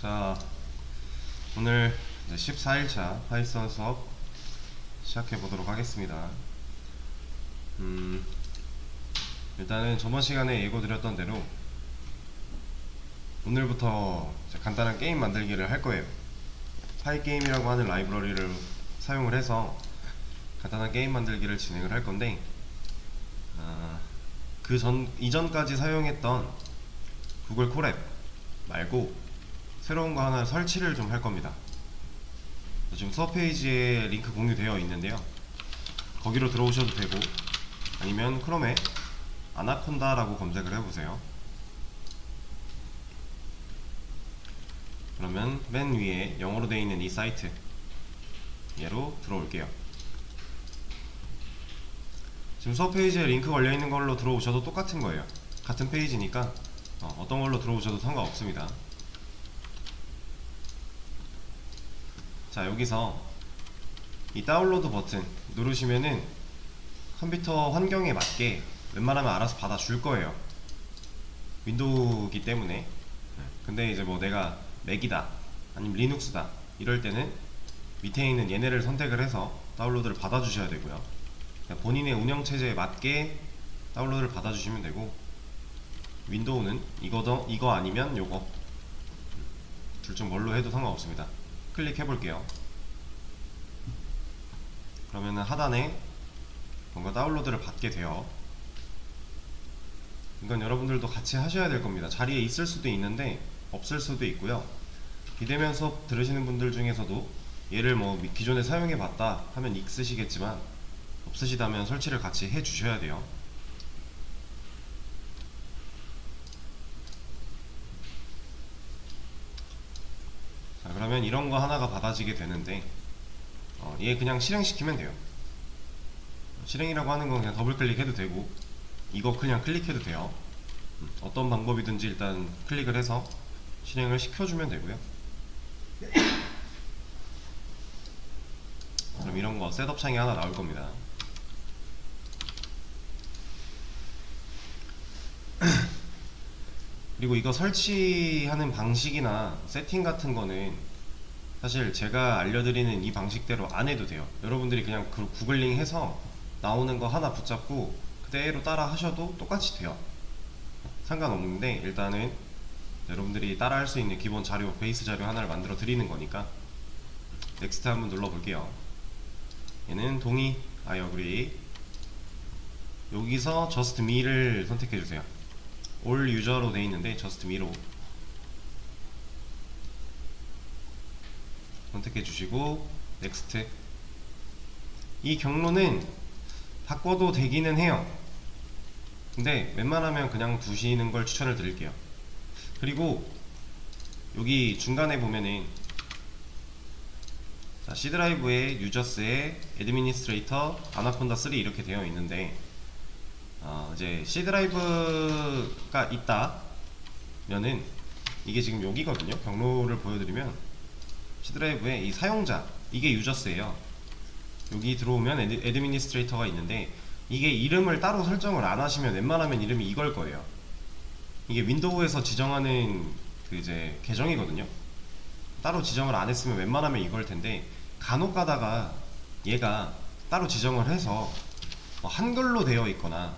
자, 오늘 이제 14일차 파이썬 수업 시작해 보도록 하겠습니다. 일단은 저번 시간에 예고 드렸던 대로 오늘부터 이제 간단한 게임 만들기를 할 거예요. 파이게임이라고 하는 라이브러리를 사용을 해서 간단한 게임 만들기를 진행을 할 건데, 이전까지 사용했던 구글 콜앱 말고 새로운 거 하나 설치를 좀 할 겁니다. 지금 수업 페이지에 링크 공유되어 있는데요, 거기로 들어오셔도 되고 아니면 크롬에 아나콘다라고 검색을 해보세요. 그러면 맨 위에 영어로 되어 있는 이 사이트, 얘로 들어올게요. 지금 수업 페이지에 링크 걸려 있는 걸로 들어오셔도 똑같은 거예요. 같은 페이지니까 어떤 걸로 들어오셔도 상관없습니다. 자, 여기서 이 다운로드 버튼 누르시면은 컴퓨터 환경에 맞게 웬만하면 알아서 받아줄 거예요. 윈도우기 때문에. 근데 이제 뭐 내가 맥이다 아니면 리눅스다 이럴 때는 밑에 있는 얘네를 선택을 해서 다운로드를 받아주셔야 되고요. 본인의 운영체제에 맞게 다운로드를 받아주시면 되고, 윈도우는 이거 아니면 요거 둘 중 뭘로 해도 상관없습니다. 클릭해 볼게요. 그러면은 하단에 뭔가 다운로드를 받게 돼요. 이건 여러분들도 같이 하셔야 될 겁니다. 자리에 있을 수도 있는데 없을 수도 있고요. 비대면 수업 들으시는 분들 중에서도 얘를 뭐 기존에 사용해 봤다 하면 있으시겠지만, 없으시다면 설치를 같이 해 주셔야 돼요. 자, 그러면 이런 거 하나가 받아지게 되는데, 얘 그냥 실행시키면 돼요. 실행이라고 하는 건 그냥 더블 클릭해도 되고 이거 그냥 클릭해도 돼요. 어떤 방법이든지 일단 클릭을 해서 실행을 시켜주면 되고요. 그럼 이런 거 셋업 창이 하나 나올 겁니다. 그리고 이거 설치하는 방식이나 세팅 같은 거는 사실 제가 알려드리는 이 방식대로 안 해도 돼요. 여러분들이 그냥 구글링 해서 나오는 거 하나 붙잡고 그대로 따라 하셔도 똑같이 돼요. 상관없는데, 일단은 여러분들이 따라 할 수 있는 기본 자료, 베이스 자료 하나를 만들어 드리는 거니까 넥스트 한번 눌러 볼게요. 얘는 동의, I agree. 여기서 just me를 선택해 주세요. all user로 되어 있는데 just me로 선택해 주시고 넥스트. 이 경로는 바꿔도 되기는 해요. 근데 웬만하면 그냥 두시는 걸 추천을 드릴게요. 그리고 여기 중간에 보면은 자, C 드라이브에 유저스에 애드미니스트레이터 아나콘다 3 이렇게 되어 있는데, 이제 C 드라이브가 있다면은 이게 지금 여기거든요. 경로를 보여드리면 C 드라이브에 이 사용자, 이게 유저스예요. 여기 들어오면 애드미니스트레이터가 있는데, 이게 이름을 따로 설정을 안 하시면 웬만하면 이름이 이걸 거예요. 이게 윈도우에서 지정하는 그 이제 계정이거든요. 따로 지정을 안 했으면 웬만하면 이걸 텐데, 간혹 가다가 얘가 따로 지정을 해서 뭐 한글로 되어 있거나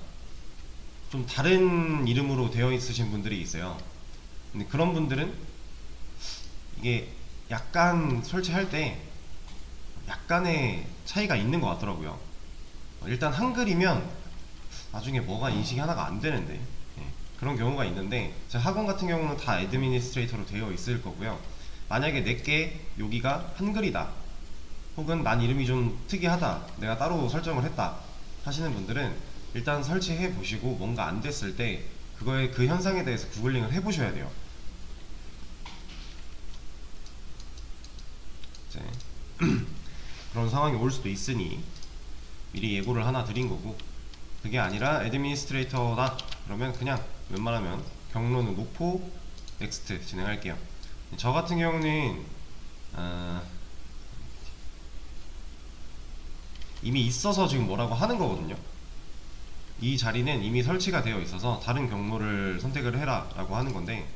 좀 다른 이름으로 되어 있으신 분들이 있어요. 근데 그런 분들은 이게 약간 설치할 때 약간의 차이가 있는 것 같더라고요. 일단 한글이면 나중에 뭐가 인식이 하나가 안 되는데, 그런 경우가 있는데, 제 학원 같은 경우는 다 애드미니스트레이터로 되어 있을 거고요. 만약에 내게 여기가 한글이다, 혹은 난 이름이 좀 특이하다, 내가 따로 설정을 했다 하시는 분들은 일단 설치해 보시고 뭔가 안 됐을 때 그 현상에 대해서 구글링을 해 보셔야 돼요. 이제 그런 상황이 올 수도 있으니 미리 예고를 하나 드린 거고, 그게 아니라 애드미니스트레이터다 그러면 그냥 웬만하면 경로는 놓고 넥스트 진행할게요. 저 같은 경우는 이미 있어서 지금 뭐라고 하는 거거든요. 이 자리는 이미 설치가 되어 있어서 다른 경로를 선택을 해라 라고 하는 건데,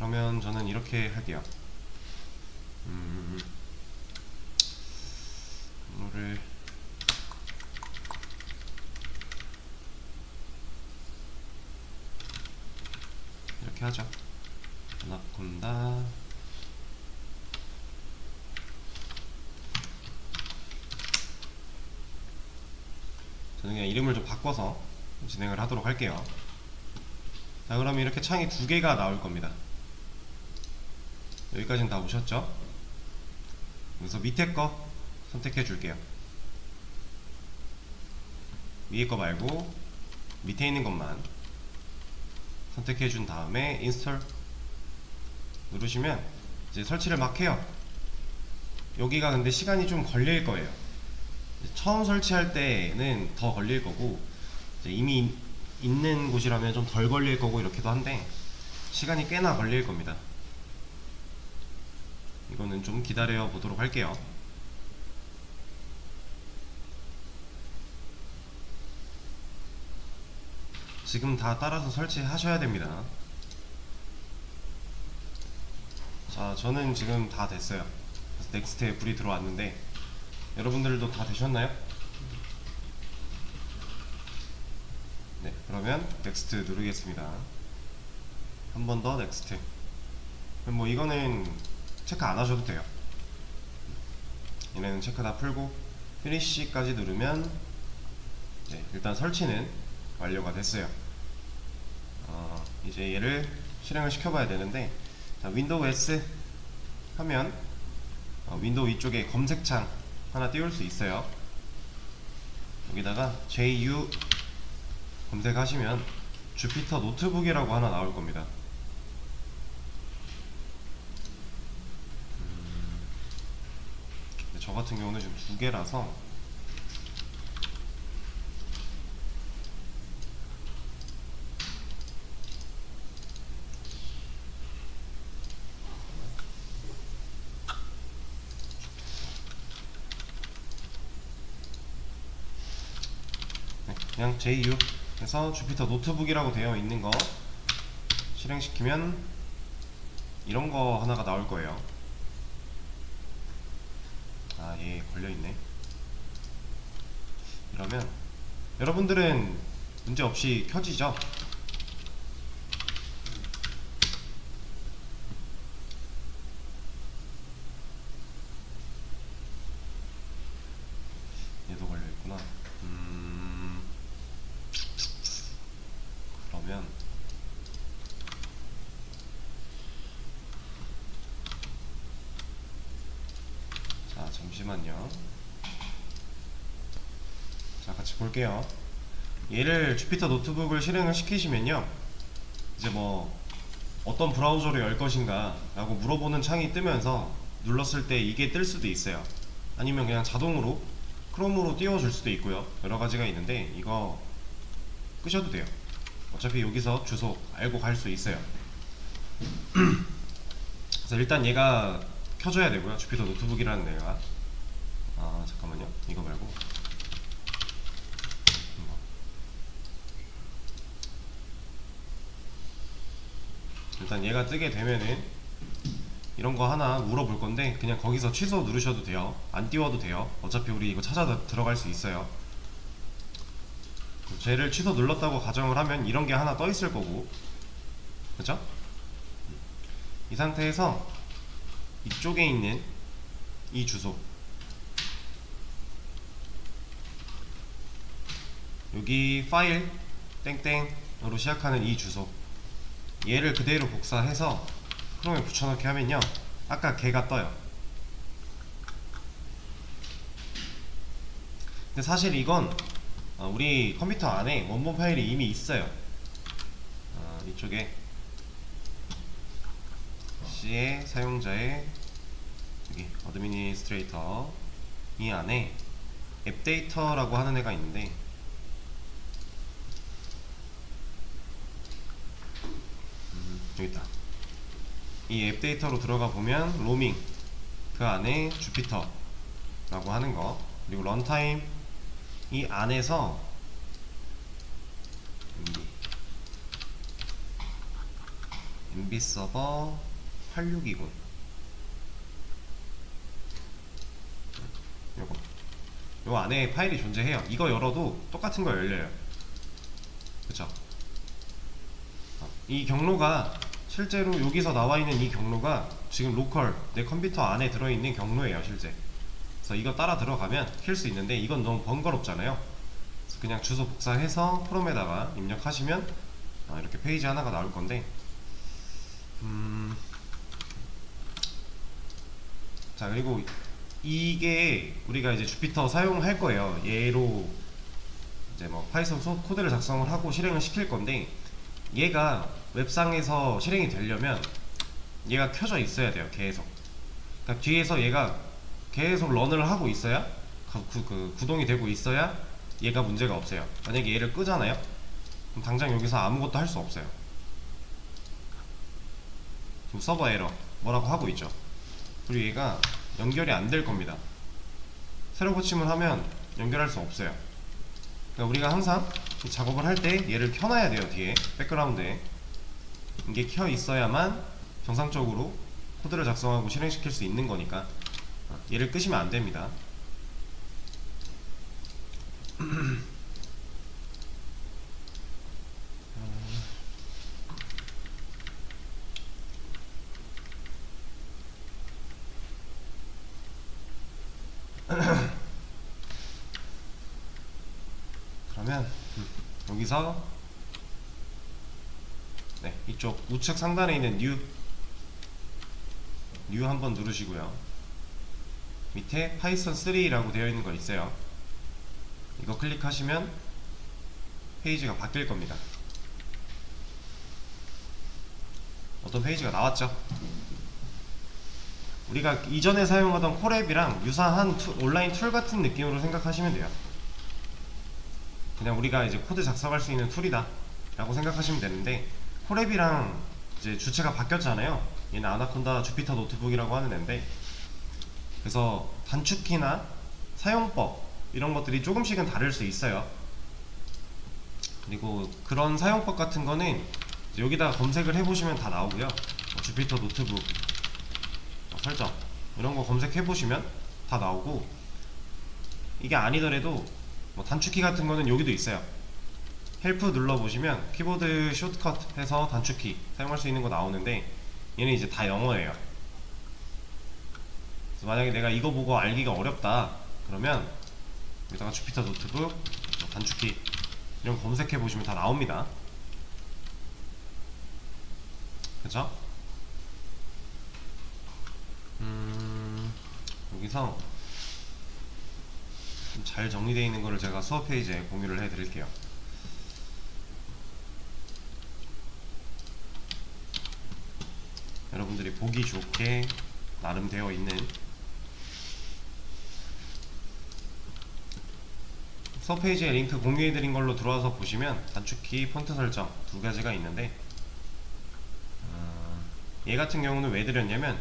그러면 저는 이렇게 할게요. 이거를 이렇게 하죠. 아나콘다 저는 그냥 이름을 좀 바꿔서 진행을 하도록 할게요. 자, 그러면 이렇게 창이 두 개가 나올 겁니다. 여기까지는 다 오셨죠? 그래서 밑에 거 선택해 줄게요. 위에 거 말고 밑에 있는 것만 선택해 준 다음에 인스톨 누르시면 이제 설치를 막 해요. 여기가 근데 시간이 좀 걸릴 거예요. 처음 설치할 때는 더 걸릴 거고, 이제 이미 있는 곳이라면 좀 덜 걸릴 거고 이렇기도 한데 시간이 꽤나 걸릴 겁니다. 이거는 좀 기다려 보도록 할게요. 지금 다 따라서 설치하셔야 됩니다. 자, 저는 지금 다 됐어요. 그래서 넥스트에 불이 들어왔는데 여러분들도 다 되셨나요? 네, 그러면 넥스트 누르겠습니다. 한 번 더 넥스트. 뭐 이거는 체크 안 하셔도 돼요. 얘네는 체크 다 풀고 피니시까지 누르면 네, 일단 설치는 완료가 됐어요. 이제 얘를 실행을 시켜봐야 되는데, 자, 윈도우 S 하면 윈도우 위쪽에 검색창 하나 띄울 수 있어요. 여기다가 JU 검색하시면 주피터 노트북이라고 하나 나올 겁니다. 저 같은 경우는 지금 두 개라서 네, 그냥 JU 해서 주피터 노트북이라고 되어 있는 거 실행시키면 이런 거 하나가 나올 거예요. 아, 얘 걸려있네. 이러면 여러분들은 문제없이 켜지죠? 얘도 걸려있구나. 그러면 자, 잠시만요. 자, 같이 볼게요. 얘를 주피터 노트북을 실행을 시키시면요, 이제 뭐 어떤 브라우저로 열 것인가 라고 물어보는 창이 뜨면서 눌렀을 때 이게 뜰 수도 있어요. 아니면 그냥 자동으로 크롬으로 띄워줄 수도 있고요. 여러가지가 있는데 이거 끄셔도 돼요. 어차피 여기서 주소 알고 갈 수 있어요. 그래서 일단 얘가 켜줘야 되고요. 주피터 노트북이라는 애가. 아, 잠깐만요. 이거 말고 이거. 일단 얘가 뜨게 되면은 이런 거 하나 물어볼 건데 그냥 거기서 취소 누르셔도 돼요. 안 띄워도 돼요. 어차피 우리 이거 찾아 들어갈 수 있어요. 쟤를 취소 눌렀다고 가정을 하면 이런 게 하나 떠 있을 거고, 그쵸? 이 상태에서 이쪽에 있는 이 주소, 여기 파일 땡땡으로 시작하는 이 주소, 얘를 그대로 복사해서 크롬에 붙여넣기 하면요, 아까 걔가 떠요. 근데 사실 이건 우리 컴퓨터 안에 원본 파일이 이미 있어요. 이쪽에 C의 사용자의 여기 어드미니스트레이터 이 안에 앱 데이터라고 하는 애가 있는데, 여기 있다. 이 앱 데이터로 들어가 보면 로밍, 그 안에 주피터 라고 하는 거, 그리고 런타임 이 안에서 MB 서버 86이군. 요 안에 파일이 존재해요. 이거 열어도 똑같은 거 열려요. 그쵸? 이 경로가 실제로 여기서 나와있는 이 경로가 지금 로컬 내 컴퓨터 안에 들어있는 경로예요 실제. 그래서 이거 따라 들어가면 킬 수 있는데 이건 너무 번거롭잖아요. 그래서 그냥 주소 복사해서 프롬에다가 입력하시면 이렇게 페이지 하나가 나올 건데, 자, 그리고 이게 우리가 이제 주피터 사용할 거예요. 얘로 이제 뭐 파이썬 코드를 작성을 하고 실행을 시킬 건데, 얘가 웹상에서 실행이 되려면 얘가 켜져 있어야 돼요. 계속. 그러니까 뒤에서 얘가 계속 런을 하고 있어야, 구동이 되고 있어야 얘가 문제가 없어요. 만약에 얘를 끄잖아요, 그럼 당장 여기서 아무것도 할 수 없어요. 지금 서버 에러 뭐라고 하고 있죠. 그리고 얘가 연결이 안 될 겁니다. 새로 고침을 하면 연결할 수 없어요. 그러니까 우리가 항상 작업을 할 때 얘를 켜놔야 돼요. 뒤에 백그라운드에 이게 켜 있어야만 정상적으로 코드를 작성하고 실행시킬 수 있는 거니까 얘를 끄시면 안 됩니다. 그러면 여기서 이쪽 우측 상단에 있는 new 한번 누르시고요. 밑에 파이썬 3라고 되어 있는 거 있어요. 이거 클릭하시면 페이지가 바뀔 겁니다. 어떤 페이지가 나왔죠? 우리가 이전에 사용하던 콜앱이랑 유사한 온라인 툴 같은 느낌으로 생각하시면 돼요. 그냥 우리가 이제 코드 작성할 수 있는 툴이다 라고 생각하시면 되는데, 콜앱이랑 이제 주체가 바뀌었잖아요. 얘는 아나콘다 주피터 노트북이라고 하는 앤데, 그래서 단축키나 사용법 이런 것들이 조금씩은 다를 수 있어요. 그리고 그런 사용법 같은 거는 여기다가 검색을 해보시면 다 나오고요. 주피터 노트북 설정 이런 거 검색해 보시면 다 나오고, 이게 아니더라도 뭐 단축키 같은 거는 여기도 있어요. 헬프 눌러 보시면 키보드 숏컷 해서 단축키 사용할 수 있는 거 나오는데, 얘는 이제 다 영어예요. 그래서 만약에 내가 이거 보고 알기가 어렵다 그러면 여기다가 주피터 노트북 단축키 이런 거 검색해 보시면 다 나옵니다. 그쵸? 여기서 좀 잘 정리되어 있는 거를 제가 수업 페이지에 공유를 해 드릴게요. 여러분들이 보기 좋게 나름 되어 있는 수업 페이지에 링크 공유해 드린 걸로 들어와서 보시면 단축키, 폰트 설정 두 가지가 있는데, 얘 같은 경우는 왜 드렸냐면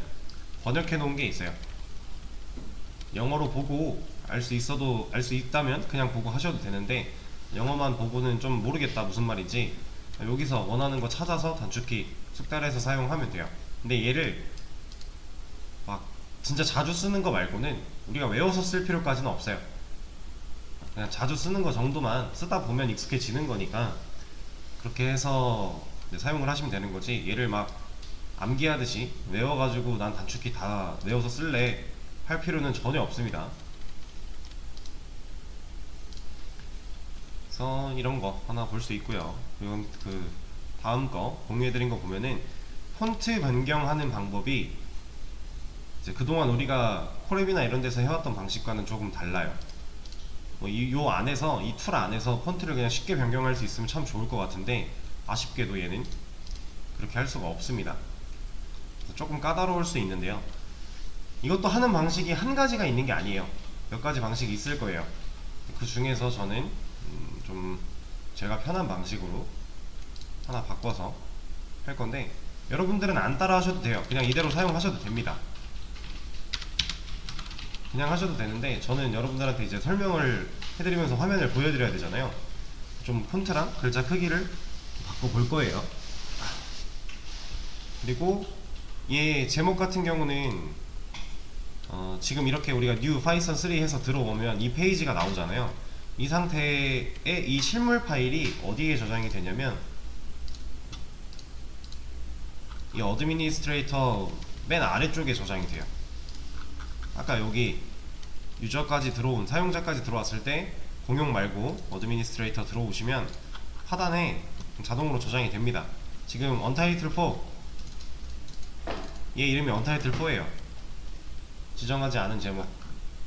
번역해 놓은 게 있어요. 영어로 보고 알 수 있다면 그냥 보고 하셔도 되는데, 영어만 보고는 좀 모르겠다 무슨 말인지 여기서 원하는 거 찾아서 단축키 숙달해서 사용하면 돼요. 근데 얘를 막 진짜 자주 쓰는 거 말고는 우리가 외워서 쓸 필요까지는 없어요. 그냥 자주 쓰는 거 정도만 쓰다 보면 익숙해지는 거니까 그렇게 해서 사용을 하시면 되는 거지, 얘를 막 암기하듯이 외워가지고 난 단축키 다 외워서 쓸래 할 필요는 전혀 없습니다. 그래서 이런 거 하나 볼 수 있고요. 이건 그 다음 거 공유해드린 거 보면은 폰트 변경하는 방법이 이제 그동안 우리가 콜앱이나 이런 데서 해왔던 방식과는 조금 달라요. 요 안에서, 이 툴 안에서 폰트를 그냥 쉽게 변경할 수 있으면 참 좋을 것 같은데, 아쉽게도 얘는 그렇게 할 수가 없습니다. 조금 까다로울 수 있는데요. 이것도 하는 방식이 한 가지가 있는 게 아니에요. 몇 가지 방식이 있을 거예요. 그 중에서 저는 좀 제가 편한 방식으로 하나 바꿔서 할 건데, 여러분들은 안 따라 하셔도 돼요. 그냥 이대로 사용하셔도 됩니다. 그냥 하셔도 되는데, 저는 여러분들한테 이제 설명을 해드리면서 화면을 보여드려야 되잖아요. 좀 폰트랑 글자 크기를 바꿔볼 거예요. 그리고 얘 제목 같은 경우는 지금 이렇게 우리가 new python 3 해서 들어오면 이 페이지가 나오잖아요. 이 상태에 이 실물 파일이 어디에 저장이 되냐면 이 어드미니스트레이터 맨 아래쪽에 저장이 돼요. 아까 여기 유저까지 들어온, 사용자까지 들어왔을 때 공용 말고 어드미니스트레이터 들어오시면 하단에 자동으로 저장이 됩니다. 지금 untitled4, 얘 이름이 untitled4예요. 지정하지 않은 제목.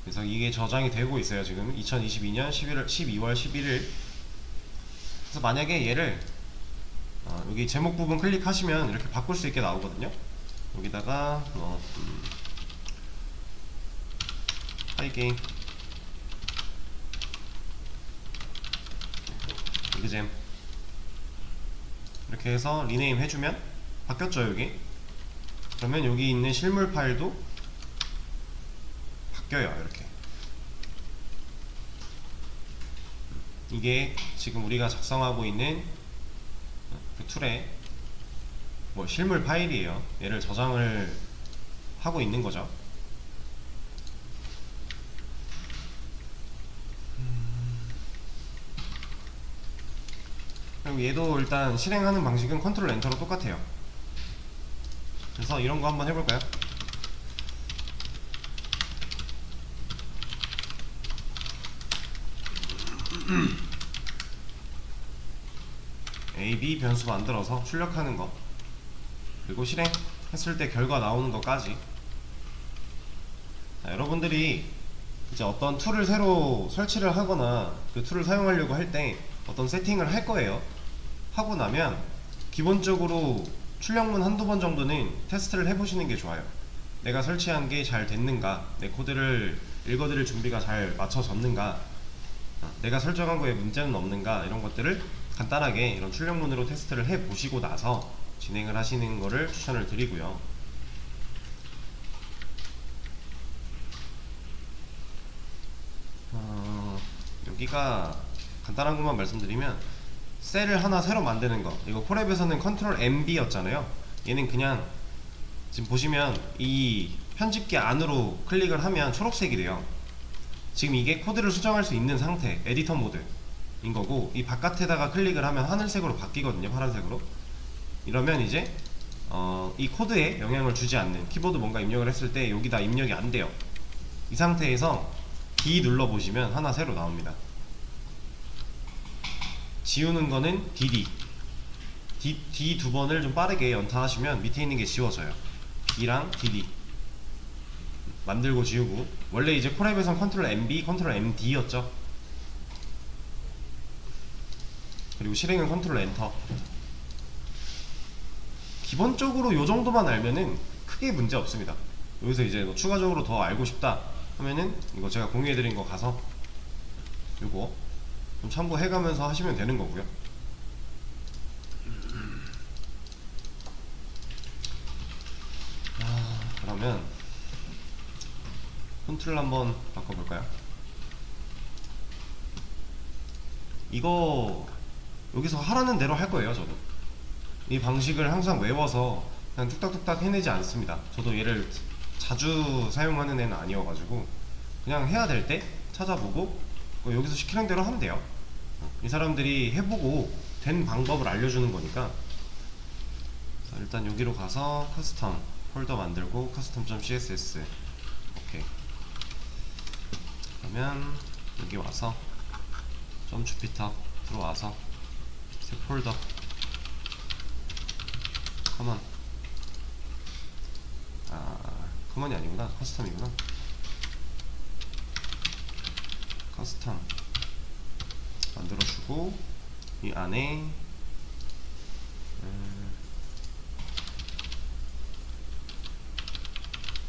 그래서 이게 저장이 되고 있어요. 지금 2022년 12월 11일. 그래서 만약에 얘를 여기 제목 부분 클릭하시면 이렇게 바꿀 수 있게 나오거든요. 여기다가 하이게임 이그잼 이렇게 해서 리네임 해주면 바뀌었죠. 여기 그러면 여기 있는 실물 파일도 바뀌어요. 이렇게 이게 지금 우리가 작성하고 있는 그 툴의 뭐 실물 파일이에요. 얘를 저장을 하고 있는 거죠. 그리고 얘도 일단 실행하는 방식은 컨트롤 엔터로 똑같아요. 그래서 이런 거 한번 해볼까요? A, B 변수 만들어서 출력하는 거, 그리고 실행했을 때 결과 나오는 것까지. 자, 여러분들이 이제 어떤 툴을 새로 설치를 하거나 그 툴을 사용하려고 할 때 어떤 세팅을 할 거예요. 하고 나면 기본적으로 출력문 한두 번 정도는 테스트를 해보시는 게 좋아요. 내가 설치한 게 잘 됐는가, 내 코드를 읽어드릴 준비가 잘 맞춰졌는가, 내가 설정한 거에 문제는 없는가, 이런 것들을 간단하게 이런 출력문으로 테스트를 해보시고 나서 진행을 하시는 거를 추천을 드리고요. 여기가 간단한 것만 말씀드리면 셀을 하나 새로 만드는 거, 이거 콜앱에서는 컨트롤 MB 였잖아요. 얘는 그냥 지금 보시면 이 편집기 안으로 클릭을 하면 초록색이 돼요. 지금 이게 코드를 수정할 수 있는 상태, 에디터 모드인 거고, 이 바깥에다가 클릭을 하면 하늘색으로 바뀌거든요. 파란색으로. 이러면 이제 이 코드에 영향을 주지 않는, 키보드 뭔가 입력을 했을 때 여기다 입력이 안 돼요. 이 상태에서 D 눌러 보시면 하나 새로 나옵니다. 지우는 거는 DD. D 두 번을 좀 빠르게 연타하시면 밑에 있는 게 지워져요. D랑 DD 만들고 지우고. 원래 이제 콜앱에선 컨트롤 MB, 컨트롤 MD였죠. 그리고 실행은 컨트롤 엔터. 기본적으로 요 정도만 알면은 크게 문제 없습니다. 여기서 이제 뭐 추가적으로 더 알고 싶다 하면은 이거 제가 공유해드린 거 가서 요거 좀 참고해가면서 하시면 되는 거고요. 그러면 폰트를 한번 바꿔볼까요? 이거 여기서 하라는 대로 할 거예요. 저도 이 방식을 항상 외워서 그냥 뚝딱뚝딱 해내지 않습니다. 저도 얘를 자주 사용하는 애는 아니어가지고 그냥 해야 될 때 찾아보고 여기서 시키는 대로 하면 돼요. 이 사람들이 해보고 된 방법을 알려주는 거니까. 자, 일단 여기로 가서 커스텀 폴더 만들고 custom.css. 오케이. 그러면 여기 와서 점 주피터 들어와서 새 폴더 커먼, 커먼이 아니구나, 커스텀이구나. 커스텀 만들어주고 이 안에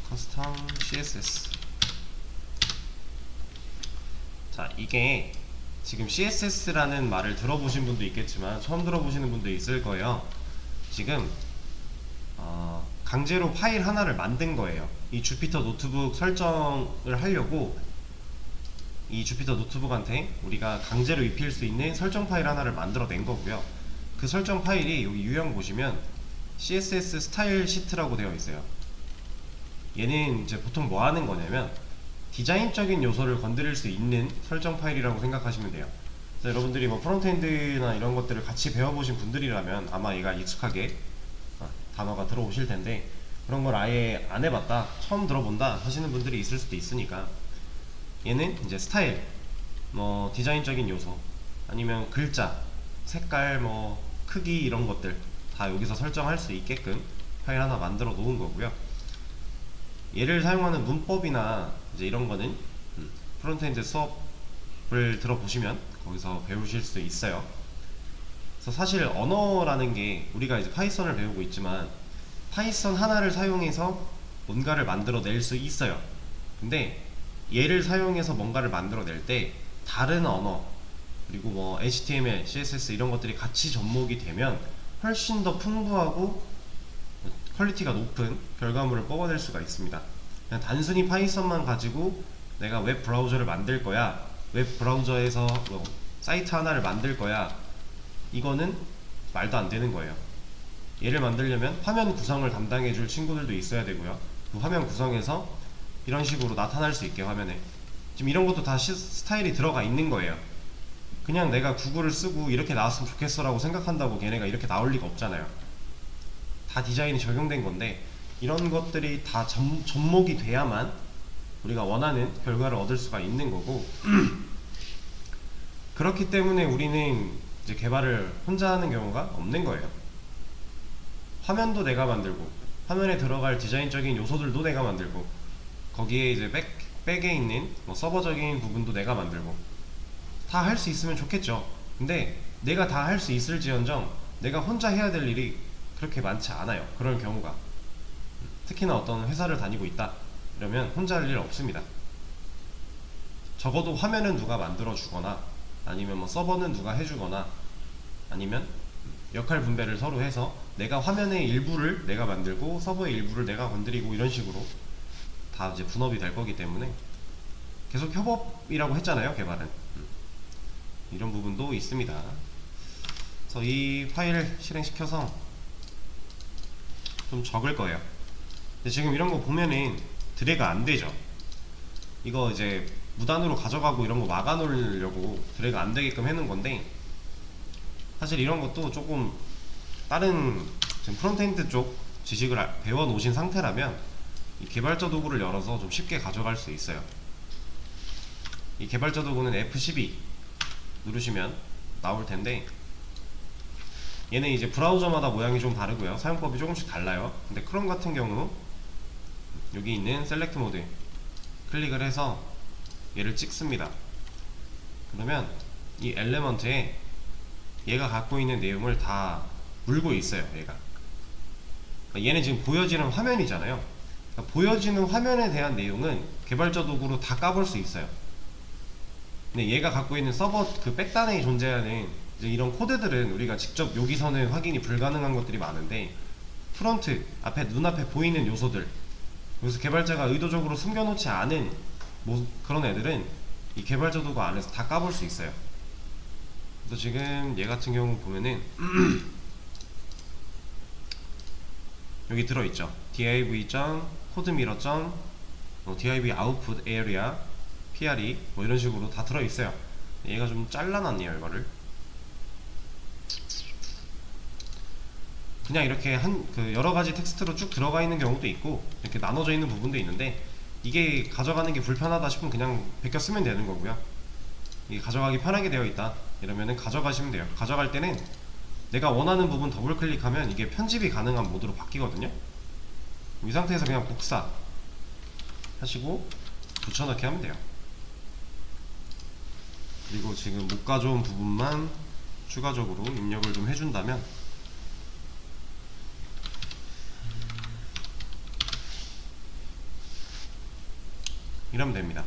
커스텀 CSS. 자, 이게 지금 CSS라는 말을 들어보신 분도 있겠지만 처음 들어보시는 분도 있을 거예요. 지금 강제로 파일 하나를 만든 거예요. 이 주피터 노트북 설정을 하려고 이 주피터 노트북한테 우리가 강제로 입힐 수 있는 설정 파일 하나를 만들어 낸 거고요. 그 설정 파일이 여기 유형 보시면 CSS 스타일 시트라고 되어 있어요. 얘는 이제 보통 뭐 하는 거냐면 디자인적인 요소를 건드릴 수 있는 설정 파일이라고 생각하시면 돼요. 그래서 여러분들이 뭐 프론트엔드나 이런 것들을 같이 배워보신 분들이라면 아마 얘가 익숙하게 단어가 들어오실 텐데, 그런 걸 아예 안 해봤다, 처음 들어본다 하시는 분들이 있을 수도 있으니까, 얘는 이제 스타일, 뭐 디자인적인 요소, 아니면 글자, 색깔, 뭐 크기 이런 것들 다 여기서 설정할 수 있게끔 파일 하나 만들어 놓은 거고요. 얘를 사용하는 문법이나 이제 이런 거는 프론트엔드 수업을 들어보시면 거기서 배우실 수 있어요. 그래서 사실 언어라는 게, 우리가 이제 파이썬을 배우고 있지만 파이썬 하나를 사용해서 뭔가를 만들어 낼 수 있어요. 근데 얘를 사용해서 뭔가를 만들어 낼 때 다른 언어, 그리고 뭐 HTML, CSS 이런 것들이 같이 접목이 되면 훨씬 더 풍부하고 퀄리티가 높은 결과물을 뽑아낼 수가 있습니다. 그냥 단순히 파이썬만 가지고 내가 웹 브라우저를 만들 거야, 웹 브라우저에서 뭐 사이트 하나를 만들 거야, 이거는 말도 안 되는 거예요. 얘를 만들려면 화면 구성을 담당해 줄 친구들도 있어야 되고요. 그 화면 구성에서 이런 식으로 나타날 수 있게, 화면에 지금 이런 것도 다 스타일이 들어가 있는 거예요. 그냥 내가 구글을 쓰고 이렇게 나왔으면 좋겠어 라고 생각한다고 걔네가 이렇게 나올 리가 없잖아요. 다 디자인이 적용된 건데, 이런 것들이 다 접목이 돼야만 우리가 원하는 결과를 얻을 수가 있는 거고 그렇기 때문에 우리는 이제 개발을 혼자 하는 경우가 없는 거예요. 화면도 내가 만들고, 화면에 들어갈 디자인적인 요소들도 내가 만들고, 거기에 이제 백에 있는 뭐 서버적인 부분도 내가 만들고, 다 할 수 있으면 좋겠죠. 근데 내가 다 할 수 있을지언정 내가 혼자 해야 될 일이 그렇게 많지 않아요. 그런 경우가, 특히나 어떤 회사를 다니고 있다 이러면 혼자 할 일 없습니다. 적어도 화면은 누가 만들어 주거나, 아니면 뭐 서버는 누가 해주거나, 아니면 역할 분배를 서로 해서 내가 화면의 일부를 내가 만들고 서버의 일부를 내가 건드리고, 이런 식으로 다 이제 분업이 될 거기 때문에 계속 협업이라고 했잖아요, 개발은. 이런 부분도 있습니다. 그래서 이 파일을 실행시켜서 좀 적을 거예요. 근데 지금 이런 거 보면은 드래그 안 되죠. 이거 이제 무단으로 가져가고 이런 거 막아 놓으려고 드래그 안 되게끔 해놓은 건데, 사실 이런 것도 조금 다른 지금 프론트엔드 쪽 지식을 배워 놓으신 상태라면 이 개발자 도구를 열어서 좀 쉽게 가져갈 수 있어요. 이 개발자 도구는 F12 누르시면 나올 텐데, 얘는 이제 브라우저마다 모양이 좀 다르고요, 사용법이 조금씩 달라요. 근데 크롬 같은 경우 여기 있는 셀렉트 모드 클릭을 해서 얘를 찍습니다. 그러면 이 엘레먼트에 얘가 갖고 있는 내용을 다 물고 있어요. 얘가, 그러니까 얘는 지금 보여지는 화면이잖아요. 그러니까 보여지는 화면에 대한 내용은 개발자 도구로 다 까볼 수 있어요. 근데 얘가 갖고 있는 서버 그 백단에 존재하는 이제 이런 코드들은 우리가 직접 여기서는 확인이 불가능한 것들이 많은데, 프론트 앞에 눈앞에 보이는 요소들, 여기서 개발자가 의도적으로 숨겨놓지 않은 뭐 그런 애들은 이 개발자 도구 안에서 다 까볼 수 있어요. 그래서 지금 얘 같은 경우 보면은 여기 들어있죠. div. 코드미러. div output area pre 뭐 이런 식으로 다 들어있어요. 얘가 좀 잘라놨네요. 이거를 그냥 이렇게 그 여러가지 텍스트로 쭉 들어가 있는 경우도 있고, 이렇게 나눠져 있는 부분도 있는데, 이게 가져가는 게 불편하다 싶으면 그냥 베껴 쓰면 되는 거고요. 이게 가져가기 편하게 되어 있다 이러면은 가져가시면 돼요. 가져갈 때는 내가 원하는 부분 더블 클릭하면 이게 편집이 가능한 모드로 바뀌거든요. 이 상태에서 그냥 복사 하시고 붙여넣기 하면 돼요. 그리고 지금 못 가져온 부분만 추가적으로 입력을 좀 해준다면 이러면 됩니다.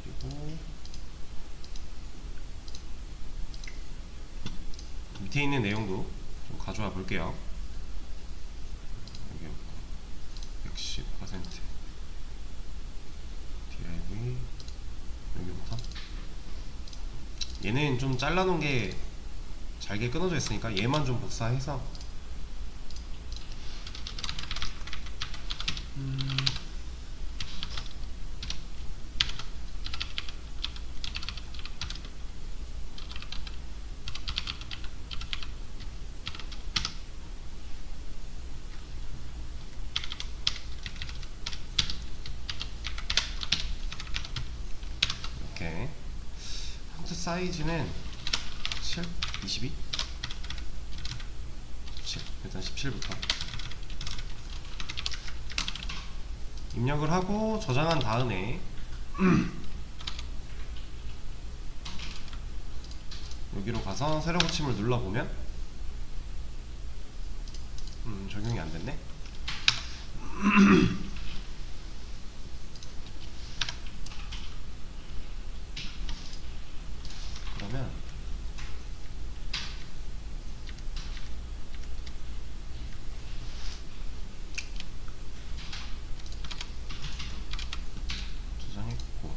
그리고 밑에 있는 내용도 좀 가져와 볼게요. 여기 110% div 여기부터 얘는 좀 잘라놓은 게 잘게 끊어져 있으니까 얘만 좀 복사해서 이렇게 폰트 사이즈는 7? 22? 17. 일단 17부터 입력을 하고 저장한 다음에 여기로 가서 새로 고침을 눌러보면 적용이 안됐네. 그러면 저장했고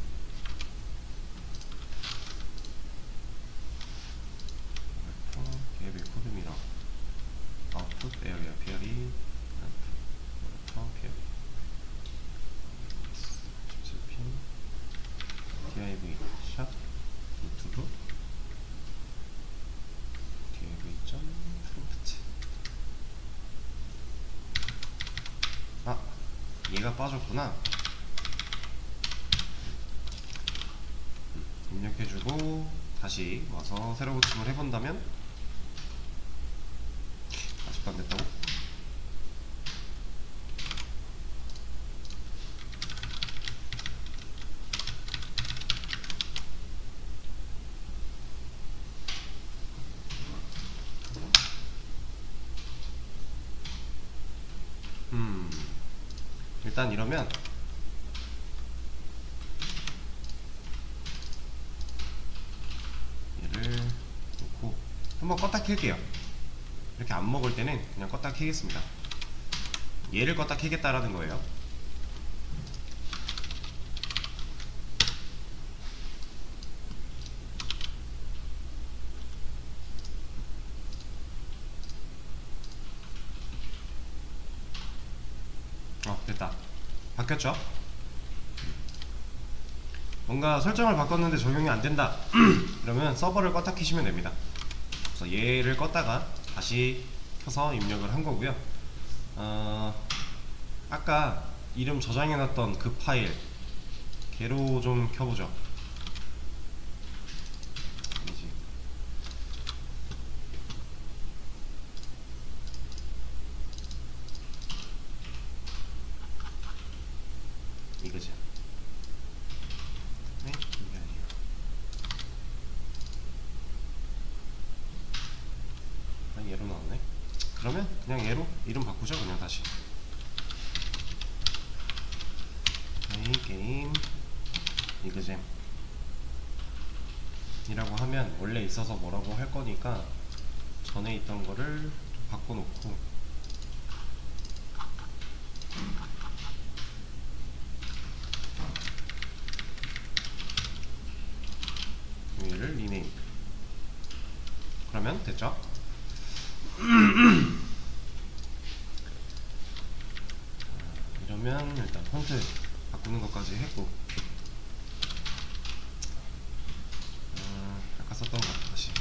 계획 코드 미러 아웃풋 에어리어 피어리 피어리 17핀 div 샵 유튜브 div.prompt. 아, 얘가 빠졌구나. 입력해주고 다시 와서 새로 고침을 해본다면 아직도 안됐다고? 일단 이러면 얘를 놓고 한번 껐다 킬게요. 이렇게 안 먹을 때는 그냥 껐다 키겠습니다. 얘를 껐다 키겠다라는 거예요. 됐다. 바뀌었죠? 뭔가 설정을 바꿨는데 적용이 안된다 그러면 서버를 껐다 키시면 됩니다. 그래서 얘를 껐다가 다시 켜서 입력을 한 거고요. 아까 이름 저장해놨던 그 파일 걔로 좀 켜보죠. 이거지. 네? 이게 아니에요. 얘로 나왔네. 그러면 그냥 얘로 이름 바꾸죠. 그냥 다시 게임 이그잼 이라고 하면 원래 있어서 뭐라고 할 거니까 전에 있던 거를 바꿔놓고 얘를 리네임. 그러면 됐죠? 이러면 일단 폰트 바꾸는 것까지 했고 아까 썼던 거 다시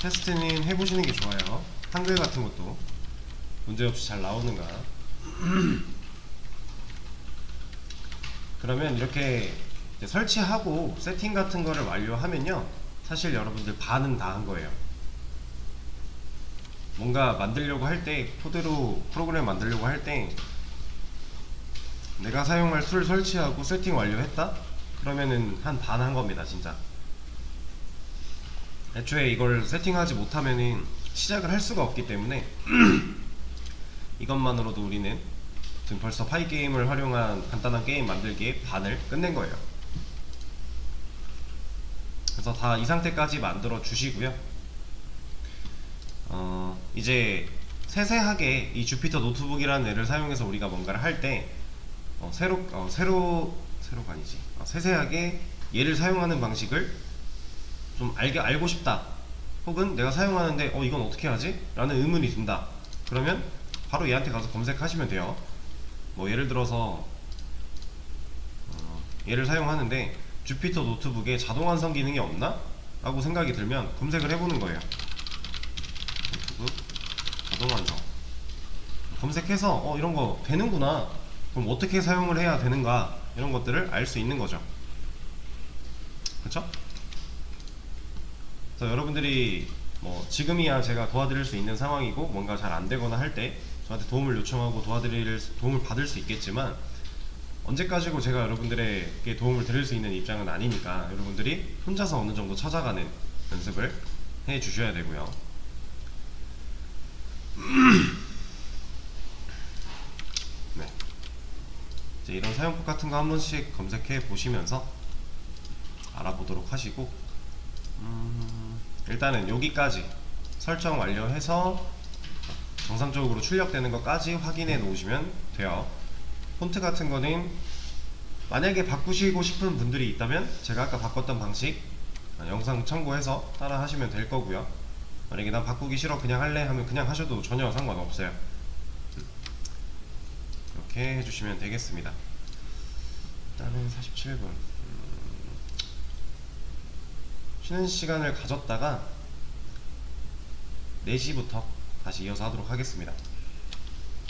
테스트는 해보시는 게 좋아요. 한글 같은 것도 문제없이 잘 나오는가. 그러면 이렇게 이제 설치하고 세팅 같은 거를 완료하면요 사실 여러분들 반은 다 한 거예요. 뭔가 만들려고 할 때 코드로 프로그램 만들려고 할 때 내가 사용할 툴 설치하고 세팅 완료했다? 그러면은 한 반 한 겁니다 진짜. 애초에 이걸 세팅하지 못하면은 시작을 할 수가 없기 때문에 이것만으로도 우리는 지금 벌써 파이게임을 활용한 간단한 게임 만들기에 반을 끝낸 거예요. 그래서 다 이 상태까지 만들어 주시고요. 이제 세세하게 이 주피터 노트북이라는 애를 사용해서 우리가 뭔가를 할 때 세로가 아니지. 세세하게 얘를 사용하는 방식을 좀 알고 싶다, 혹은 내가 사용하는데 이건 어떻게 하지? 라는 의문이 든다. 그러면 바로 얘한테 가서 검색하시면 돼요. 뭐 예를 들어서 얘를 사용하는데 주피터 노트북에 자동 완성 기능이 없나? 라고 생각이 들면 검색을 해보는 거예요. 노트북 자동 완성 검색해서 이런 거 되는구나, 그럼 어떻게 사용을 해야 되는가, 이런 것들을 알 수 있는 거죠. 그쵸? 그래서 여러분들이 뭐 지금이야 제가 도와드릴 수 있는 상황이고, 뭔가 잘 안되거나 할 때 저한테 도움을 요청하고 도움을 받을 수 있겠지만, 언제까지고 제가 여러분들에게 도움을 드릴 수 있는 입장은 아니니까 여러분들이 혼자서 어느 정도 찾아가는 연습을 해 주셔야 되고요. 네. 이제 이런 사용법 같은 거 한 번씩 검색해 보시면서 알아보도록 하시고, 일단은 여기까지 설정 완료해서 정상적으로 출력되는 것까지 확인해 놓으시면 돼요. 폰트 같은 거는 만약에 바꾸시고 싶은 분들이 있다면 제가 아까 바꿨던 방식 영상 참고해서 따라 하시면 될 거고요. 만약에 난 바꾸기 싫어 그냥 할래 하면 그냥 하셔도 전혀 상관없어요. 이렇게 해주시면 되겠습니다. 일단은 47분 쉬는 시간을 가졌다가 4시부터 다시 이어서 하도록 하겠습니다.